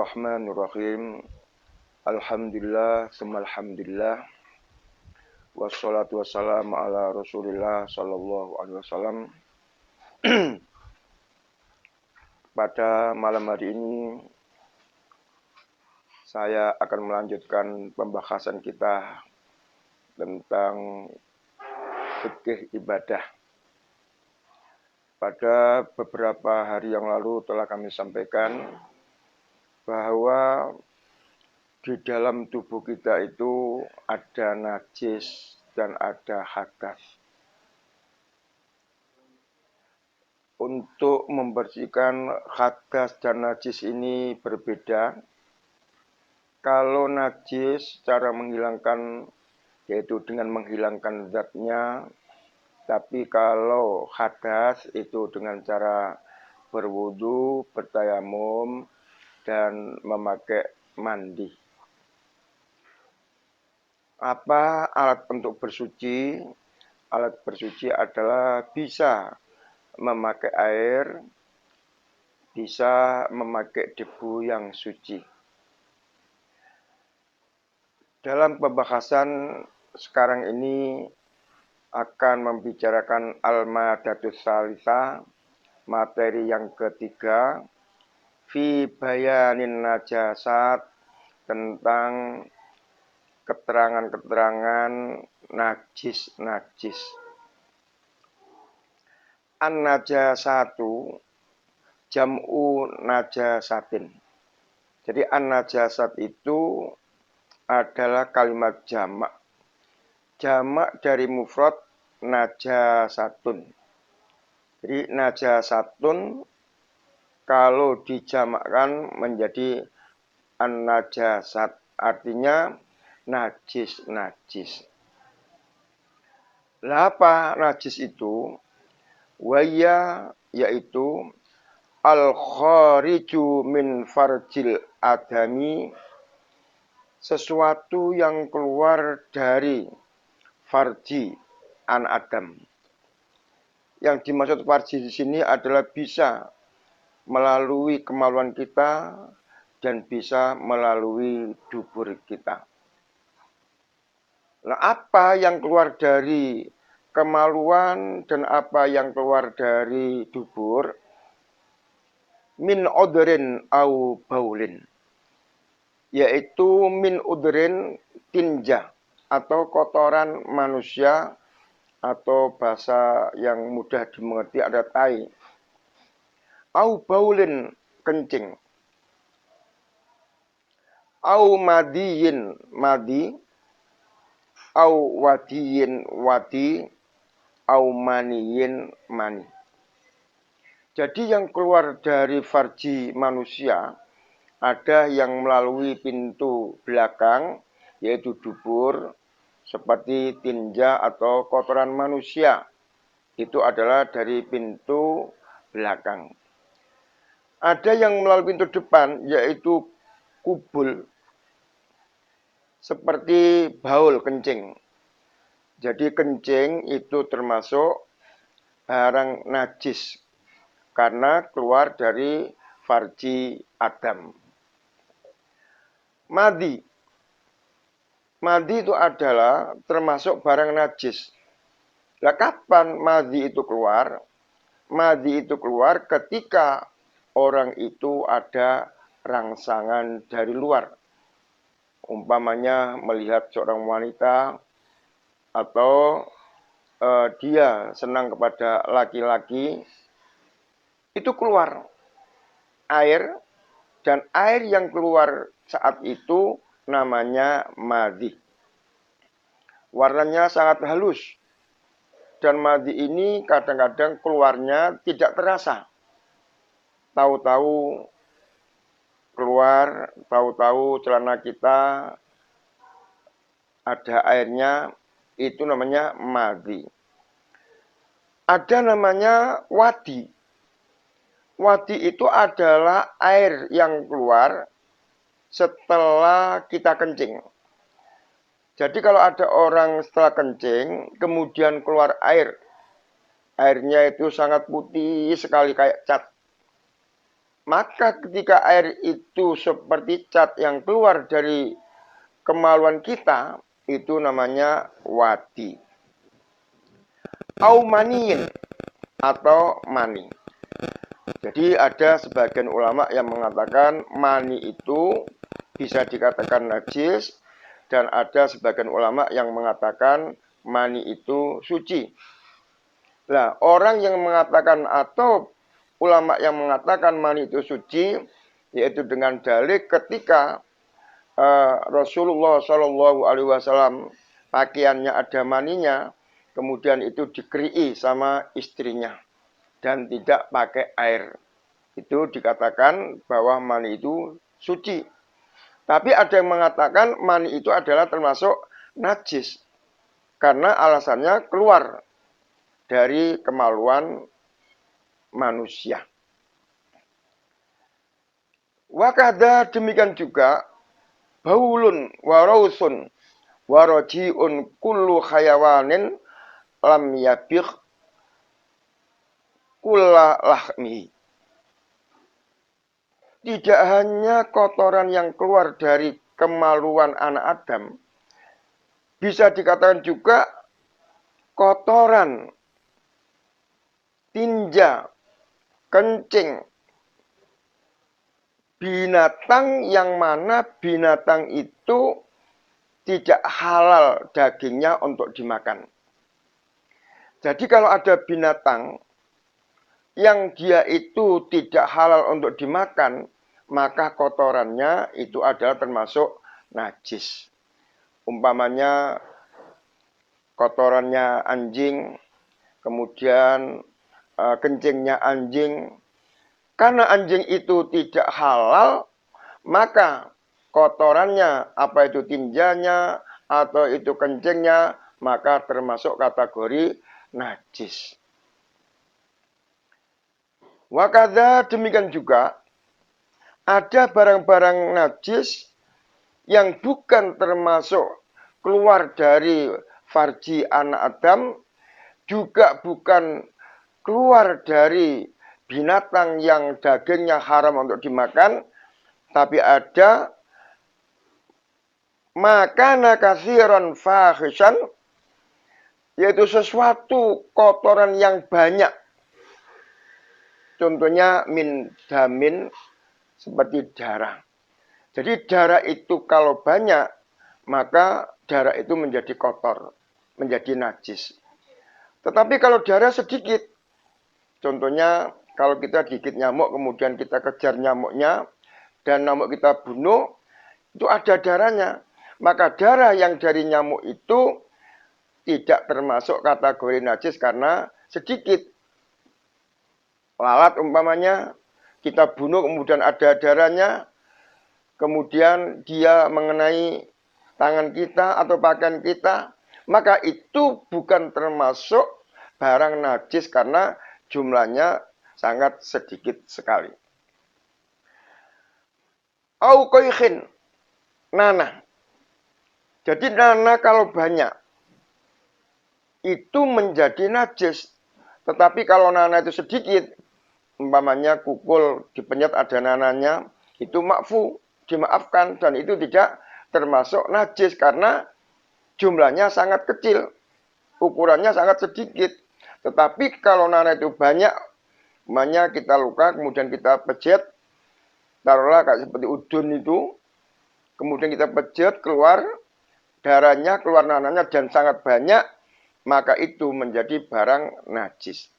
Bismillahirrahmanirrahim. Alhamdulillah, summa alhamdulillah. Wassalatu wassalamu ala Rasulillah sallallahu alaihi wasallam. Pada malam hari ini saya akan melanjutkan pembahasan kita tentang fikih ibadah. Pada beberapa hari yang lalu telah kami sampaikan bahwa di dalam tubuh kita itu ada najis dan ada hadas. Untuk membersihkan hadas dan najis ini berbeda. Kalau najis cara menghilangkan yaitu dengan menghilangkan zatnya, tapi kalau hadas itu dengan cara berwudu, bertayamum, dan memakai mandi. Apa alat untuk bersuci? Alat bersuci adalah bisa memakai air, bisa memakai debu yang suci. Dalam pembahasan sekarang ini akan membicarakan al-madatus salisa, materi yang ketiga, fi bayanin najasat, tentang keterangan-keterangan najis-najis. An-najasatu jam'u najasatin. Jadi an-najasat itu adalah kalimat jamak. Jamak dari mufrad najasatun. Jadi najasatun kalau dijamakkan menjadi an-najasat, artinya najis-najis. Lah apa najis itu? Waya yaitu al-khariju min farjil adami, sesuatu yang keluar dari farji an Adam. Yang dimaksud farji di sini adalah bisa melalui kemaluan kita dan bisa melalui dubur kita. Nah, apa yang keluar dari kemaluan dan apa yang keluar dari dubur? Min udrin au baulin. Yaitu min udrin tinja atau kotoran manusia, atau bahasa yang mudah dimengerti ada tai. Au baulin kencing. Au madiyin madi. Au wadiyin wadi, au maniyin mani. Jadi yang keluar dari farji manusia ada yang melalui pintu belakang yaitu dubur, seperti tinja atau kotoran manusia. Itu adalah dari pintu belakang. Ada yang melalui pintu depan yaitu kubul, seperti baul kencing. Jadi kencing itu termasuk barang najis karena keluar dari farji Adam. Madi. Madi itu adalah termasuk barang najis. Nah, kapan madi itu keluar? Madi itu keluar ketika orang itu ada rangsangan dari luar. Umpamanya melihat seorang wanita atau dia senang kepada laki-laki, itu keluar air, dan air yang keluar saat itu namanya madi. Warnanya sangat halus, dan madi ini kadang-kadang keluarnya tidak terasa. Tahu-tahu keluar, tahu-tahu celana kita ada airnya, itu namanya madi. Ada namanya wadi. Wadi itu adalah air yang keluar setelah kita kencing. Jadi kalau ada orang setelah kencing, kemudian keluar air. Airnya itu sangat putih sekali kayak cat. maka ketika air itu seperti cat yang keluar dari kemaluan kita, itu namanya wadi. Au maniin, atau mani. Jadi ada sebagian ulama yang mengatakan mani itu bisa dikatakan najis, dan ada sebagian ulama yang mengatakan mani itu suci. Nah, orang yang mengatakan atau ulama yang mengatakan mani itu suci, yaitu dengan dalil ketika Rasulullah Shallallahu Alaihi Wasallam pakaiannya ada maninya, kemudian itu dikerii sama istrinya dan tidak pakai air. Itu dikatakan bahwa mani itu suci. Tapi ada yang mengatakan mani itu adalah termasuk najis karena alasannya keluar dari kemaluan manusia. Wakada demikian juga baulun warausun warojiun kullu khayawanin lam yabih kulla lahmi. Tidak hanya kotoran yang keluar dari kemaluan anak Adam, bisa dikatakan juga kotoran, tinja, kencing, binatang yang mana binatang itu tidak halal dagingnya untuk dimakan. Jadi kalau ada binatang yang dia itu tidak halal untuk dimakan, maka kotorannya itu adalah termasuk najis. Umpamanya kotorannya anjing, kemudian kencingnya anjing. Karena anjing itu tidak halal, maka kotorannya, apa itu tinjanya atau itu kencingnya, maka termasuk kategori najis. Wakada demikian juga ada barang-barang najis yang bukan termasuk keluar dari farji anak Adam, juga bukan keluar dari binatang yang dagingnya haram untuk dimakan, tapi ada makana katsiran fahishan, yaitu sesuatu kotoran yang banyak. Contohnya min damin, seperti darah. Jadi darah itu kalau banyak, maka darah itu menjadi kotor, menjadi najis. Tetapi kalau darah sedikit, contohnya kalau kita gigit nyamuk, kemudian kita kejar nyamuknya, dan nyamuk kita bunuh, itu ada darahnya. Maka darah yang dari nyamuk itu tidak termasuk kategori najis karena sedikit. Lalat umpamanya, kita bunuh kemudian ada darahnya, kemudian dia mengenai tangan kita atau pakaian kita, maka itu bukan termasuk barang najis karena jumlahnya sangat sedikit sekali. Au koikhin, nanah. Jadi nanah kalau banyak, itu menjadi najis. Tetapi kalau nanah itu sedikit, umpamanya kukul dipenyet ada nanahnya, itu makfu, dimaafkan, dan itu tidak termasuk najis karena jumlahnya sangat kecil, ukurannya sangat sedikit. Tetapi kalau nanah itu banyak, umpamanya kita luka, kemudian kita pejet, taruhlah kayak seperti udun itu, kemudian kita pejet, keluar darahnya, keluar nanahnya, dan sangat banyak, maka itu menjadi barang najis.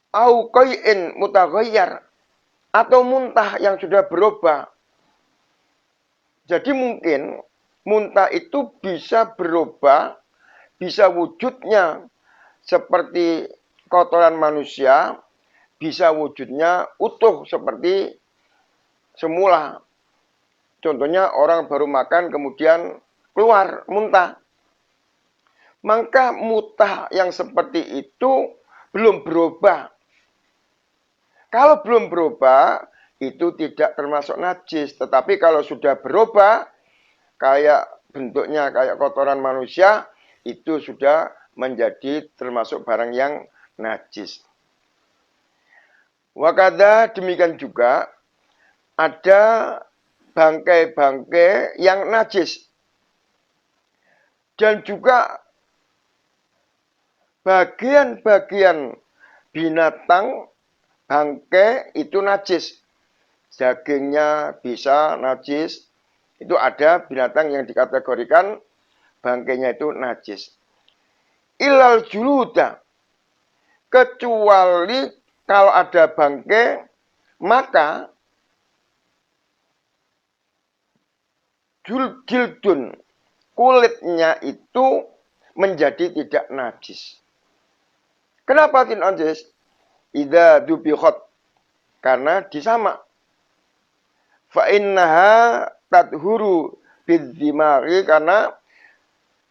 Au qai'in mutaghayyar, atau muntah yang sudah berubah. Jadi mungkin muntah itu bisa berubah, bisa wujudnya seperti kotoran manusia, bisa wujudnya utuh seperti semula. Contohnya orang baru makan kemudian keluar muntah. Maka muntah yang seperti itu belum berubah. Kalau belum berubah, itu tidak termasuk najis. Tetapi kalau sudah berubah, kayak bentuknya kayak kotoran manusia, itu sudah menjadi termasuk barang yang najis. Wakada demikian juga ada bangkai-bangkai yang najis. Dan juga bagian-bagian binatang bangkai itu najis. Dagingnya bisa najis. Itu ada binatang yang dikategorikan bangkainya itu najis. Ilal juluda. Kecuali kalau ada bangkai, maka jildun, kulitnya itu menjadi tidak najis. Kenapa tidak najis? Idza dubikhot, karena disamak. Fa innaha tadhuru bidzimari, karena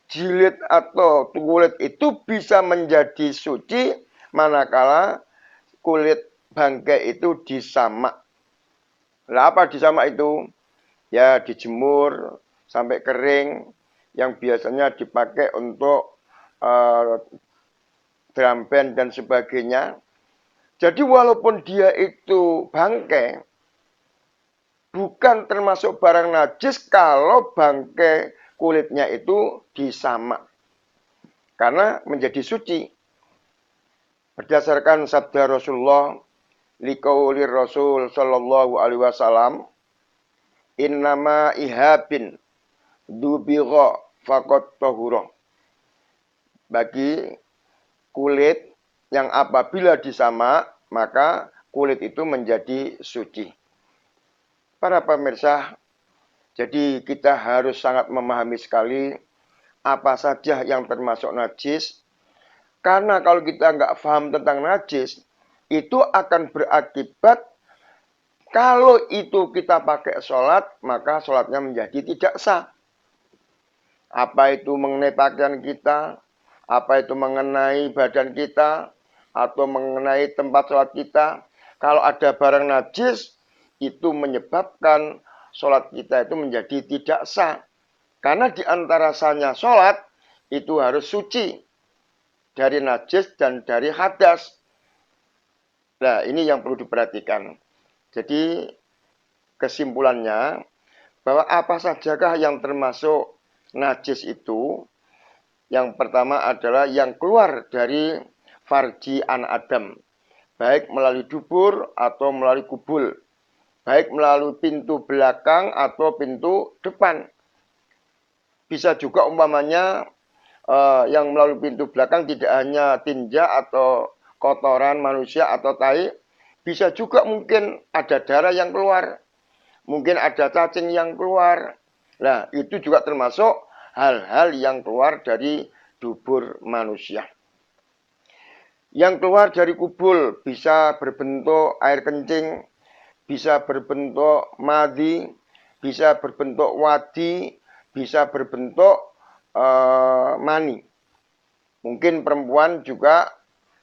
jilid atau kulit itu bisa menjadi suci manakala kulit bangkai itu disamak. Lah apa disamak itu? Ya dijemur sampai kering, yang biasanya dipakai untuk drum band dan sebagainya. Jadi walaupun dia itu bangkai, bukan termasuk barang najis kalau bangkai kulitnya itu disamak. Karena menjadi suci. Berdasarkan sabda Rasulullah, liqaulir Rasul sallallahu alaihi wasallam, innama ihabin dubigha faqat tahura. Bagi kulit yang apabila disamak, maka kulit itu menjadi suci. Para pemirsa, jadi kita harus sangat memahami sekali apa saja yang termasuk najis. Karena kalau kita nggak paham tentang najis, itu akan berakibat kalau itu kita pakai sholat, maka sholatnya menjadi tidak sah. Apa itu mengenai pakaian kita, apa itu mengenai badan kita, atau mengenai tempat sholat kita. Kalau ada barang najis, itu menyebabkan sholat kita itu menjadi tidak sah. Karena di antara sahnya sholat, itu harus suci dari najis dan dari hadas. Nah, ini yang perlu diperhatikan. Jadi, kesimpulannya, bahwa apa sajakah yang termasuk najis itu? Yang pertama adalah yang keluar dari farji anak Adam, baik melalui dubur atau melalui kubul, baik melalui pintu belakang atau pintu depan. Bisa juga umpamanya yang melalui pintu belakang tidak hanya tinja atau kotoran manusia atau tai, bisa juga mungkin ada darah yang keluar, mungkin ada cacing yang keluar. Nah, itu juga termasuk hal-hal yang keluar dari dubur manusia. Yang keluar dari kubul bisa berbentuk air kencing, bisa berbentuk madhi, bisa berbentuk wadi, bisa berbentuk mani. Mungkin perempuan juga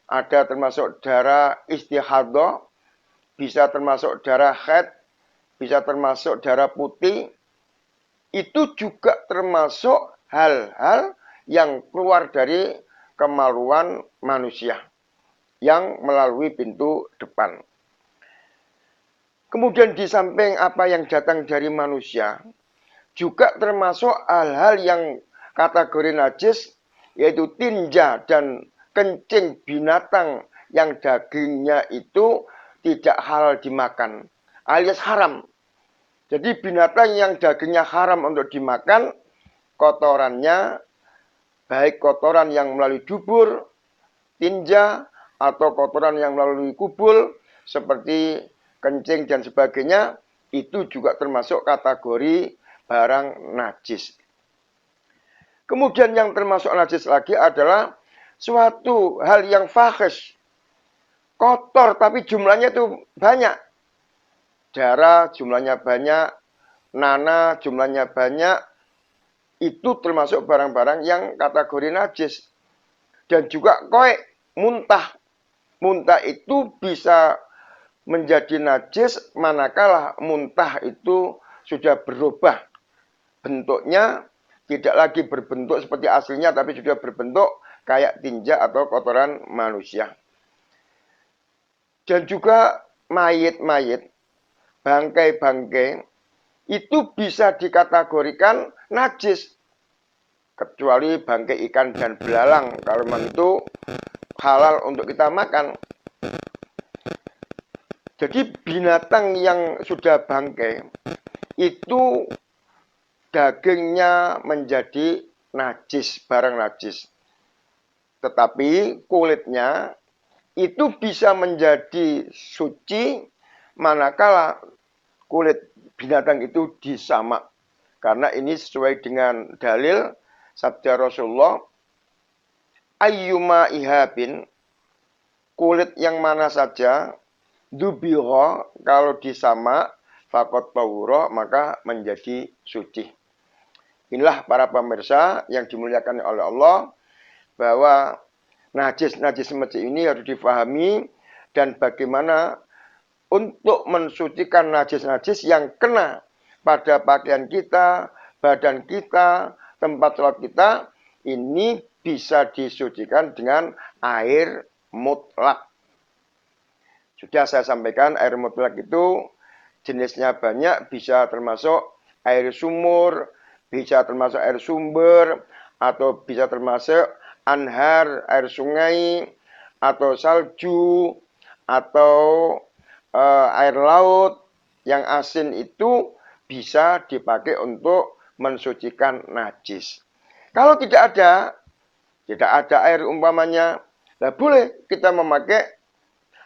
ada termasuk darah istihadah, bisa termasuk darah haid, bisa termasuk darah putih. Itu juga termasuk hal-hal yang keluar dari kemaluan manusia yang melalui pintu depan. Kemudian di samping apa yang datang dari manusia, juga termasuk hal-hal yang kategori najis, yaitu tinja dan kencing binatang yang dagingnya itu tidak halal dimakan, alias haram. Jadi binatang yang dagingnya haram untuk dimakan, kotorannya, baik kotoran yang melalui dubur, tinja, atau kotoran yang melalui kubul, seperti kencing dan sebagainya, itu juga termasuk kategori barang najis. Kemudian yang termasuk najis lagi adalah suatu hal yang fahish, kotor tapi jumlahnya itu banyak. Darah jumlahnya banyak, nanah jumlahnya banyak, itu termasuk barang-barang yang kategori najis. Dan juga koek, muntah. Muntah itu bisa menjadi najis manakala muntah itu sudah berubah bentuknya, tidak lagi berbentuk seperti aslinya, tapi sudah berbentuk kayak tinja atau kotoran manusia. Dan juga mayit-mayit, bangkai-bangkai, itu bisa dikategorikan najis. Kecuali bangkai ikan dan belalang. Kalau memang itu halal untuk kita makan. Jadi binatang yang sudah bangkai itu dagingnya menjadi najis, barang najis. Tetapi kulitnya itu bisa menjadi suci manakala kulit binatang itu disamak. Karena ini sesuai dengan dalil sabda Rasulullah, ayyuma ihabin, kulit yang mana saja, dubiro, kalau disamak, fakot tawuro, maka menjadi suci. Inilah para pemirsa yang dimuliakan oleh Allah, bahwa najis-najis semacam ini harus difahami, dan bagaimana untuk mensucikan najis-najis yang kena pada pakaian kita, badan kita, tempat sholat kita, ini bisa disucikan dengan air mutlak. Sudah saya sampaikan, air mutlak itu jenisnya banyak, bisa termasuk air sumur, bisa termasuk air sumber, atau bisa termasuk anhar, air sungai, atau salju, atau air laut yang asin itu bisa dipakai untuk mensucikan najis. Kalau tidak ada air umpamanya, nah boleh kita memakai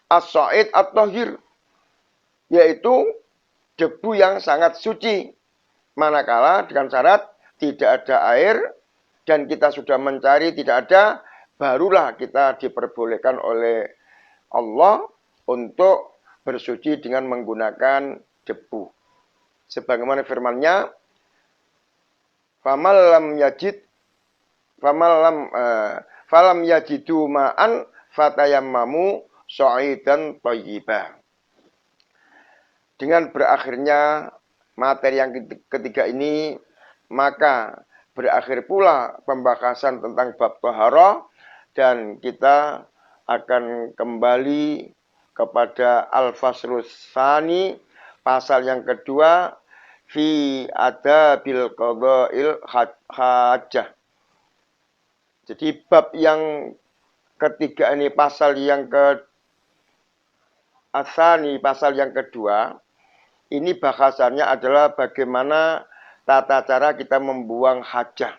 as-sa'id at-tahir, yaitu debu yang sangat suci. Manakala dengan syarat tidak ada air dan kita sudah mencari tidak ada, barulah kita diperbolehkan oleh Allah untuk bersuci dengan menggunakan debu. Sebagaimana firman-Nya, falam yajidu ma'an fatayammamu sha'idan thayyiba. Dengan berakhirnya materi yang ketiga ini, maka berakhir pula pembahasan tentang bab taharah, dan kita akan kembali kepada al-faslus tsani, pasal yang kedua, fi adabil qada'il hajah. Jadi bab yang ketiga ini, pasal yang pasal yang kedua, ini bahasannya adalah bagaimana tata cara kita membuang hajah,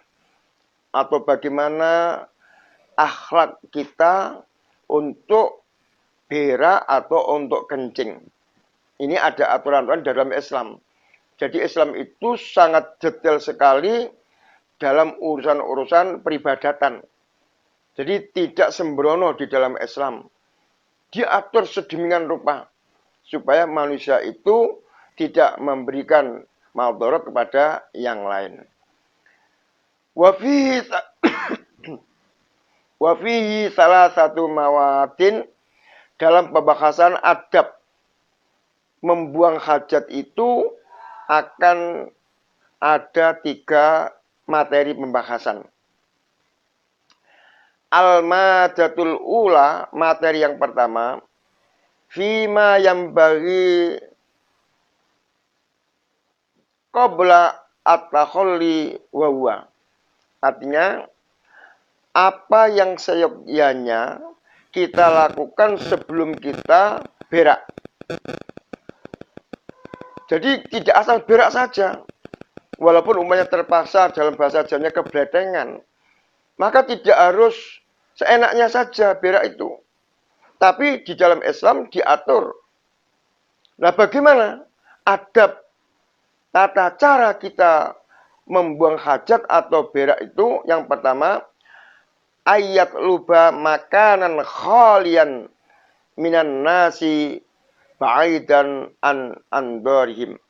atau bagaimana akhlak kita untuk berak atau untuk kencing. Ini ada aturan-aturan dalam Islam. Jadi Islam itu sangat detail sekali dalam urusan-urusan peribadatan. Jadi tidak sembrono di dalam Islam. Diatur sedemikian rupa supaya manusia itu tidak memberikan madarat kepada yang lain. Wa fihi salah satu mawatin, dalam pembahasan adab membuang hajat itu akan ada 3 materi pembahasan. Al-madatul ula, materi yang pertama, fima yang bagi qabla at-takhalli wa huwa. Artinya, apa yang seyogyanya kita lakukan sebelum kita berak. Jadi tidak asal berak saja. Walaupun umpamanya terpaksa dalam bahasa Jawanya kebletengan, maka tidak harus seenaknya saja berak itu. Tapi di dalam Islam diatur. Nah, bagaimana adab tata cara kita membuang hajat atau berak itu? Yang pertama, ayat luba makanan khalian minan nasi ba'idan an andorihim.